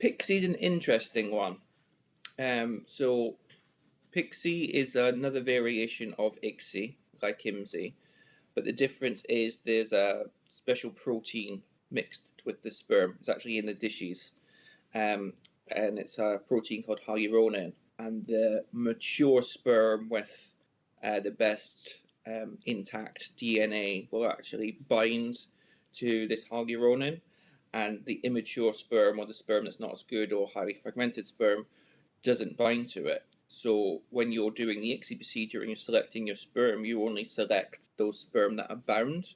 PICSI is an interesting one. So PICSI is another variation of ICSI, like IMSI, but the difference is there's a special protein mixed with the sperm. It's actually in the dishes, and it's a protein called hyaluronin. And the mature sperm with the best intact DNA will actually bind to this hyaluronin, and the immature sperm, or the sperm that's not as good, or highly fragmented sperm, doesn't bind to it. So when you're doing the ICSI procedure and you're selecting your sperm, you only select those sperm that are bound.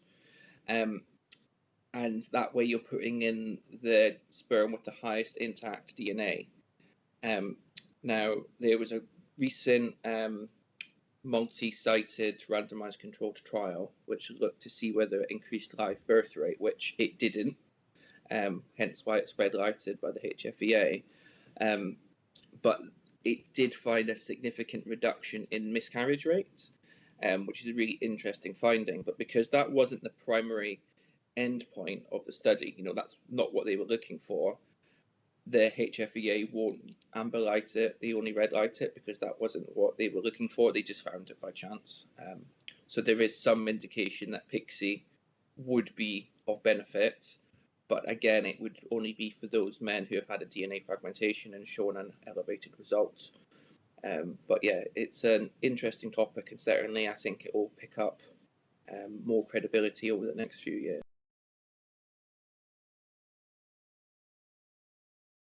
And that way you're putting in the sperm with the highest intact DNA. Now, there was a recent multi-sited randomized controlled trial which looked to see whether it increased live birth rate, which it didn't, hence why it's red lighted by the HFEA. But it did find a significant reduction in miscarriage rates, which is a really interesting finding. But because that wasn't the primary endpoint of the study, that's not what they were looking for, the HFEA won't amber light it, they only red light it because that wasn't what they were looking for. They just found it by chance. So there is some indication that PICSI would be of benefit, but again, it would only be for those men who have had a DNA fragmentation and shown an elevated result. But yeah, it's an interesting topic, and certainly I think it will pick up more credibility over the next few years.